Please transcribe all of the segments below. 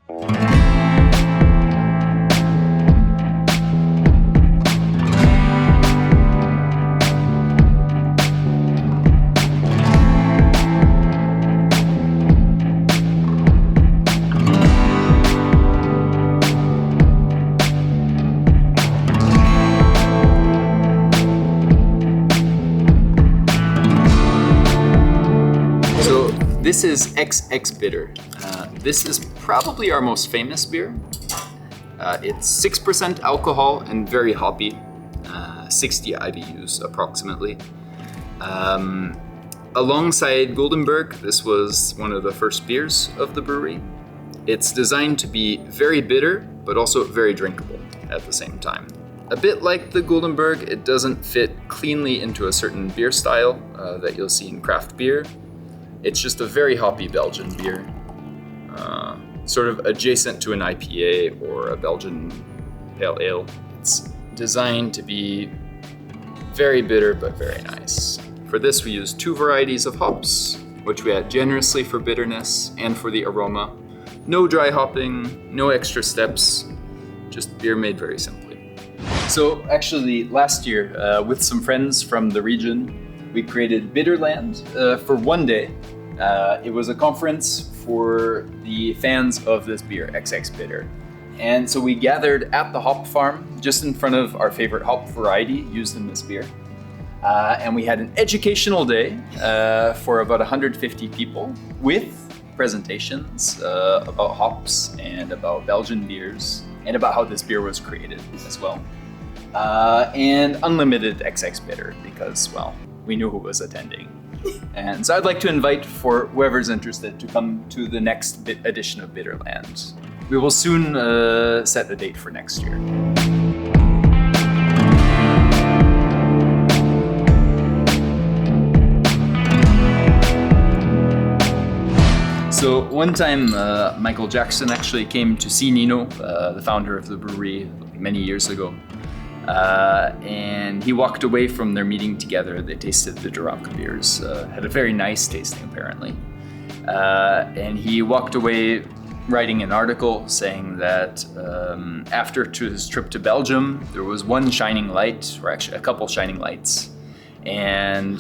This is XX Bitter. This is probably our most famous beer. It's 6% alcohol and very hoppy, 60 IBUs approximately. Alongside Goldenberg, this was one of the first beers of the brewery. It's designed to be very bitter, but also very drinkable at the same time. A bit like the Goldenberg, it doesn't fit cleanly into a certain beer style that you'll see in craft beer. It's just a very hoppy Belgian beer, sort of adjacent to an IPA or a Belgian pale ale. It's designed to be very bitter but very nice. For this we use 2 varieties of hops, which we add generously for bitterness and for the aroma. No dry hopping, no extra steps, just beer made very simply. So actually last year, with some friends from the region, we created Bitterland for one day. It was a conference for the fans of this beer, XX Bitter. And so we gathered at the hop farm, just in front of our favorite hop variety used in this beer. And we had an educational day for about 150 people with presentations about hops and about Belgian beers and about how this beer was created as well. And unlimited XX Bitter because, well, we knew who was attending. And so I'd like to invite for whoever's interested to come to the next edition of Bitterland. We will soon set the date for next year. So one time Michael Jackson actually came to see Nino, the founder of the brewery, many years ago. And he walked away from their meeting together. They tasted the Ranke beers, had a very nice tasting apparently. And he walked away writing an article saying that after his trip to Belgium, there was one shining light, or actually a couple shining lights. And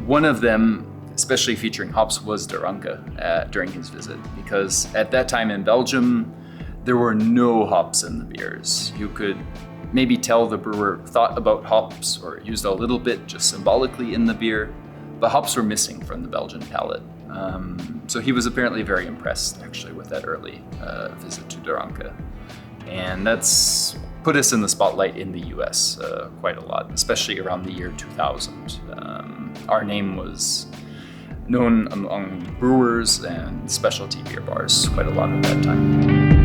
one of them, especially featuring hops, was the Ranke during his visit. Because at that time in Belgium, there were no hops in the beers. You could maybe tell the brewer thought about hops or used a little bit just symbolically in the beer, but hops were missing from the Belgian palate. So he was apparently very impressed actually with that early visit to Ranke. And that's put us in the spotlight in the US quite a lot, especially around the year 2000. Our name was known among brewers and specialty beer bars quite a lot at that time.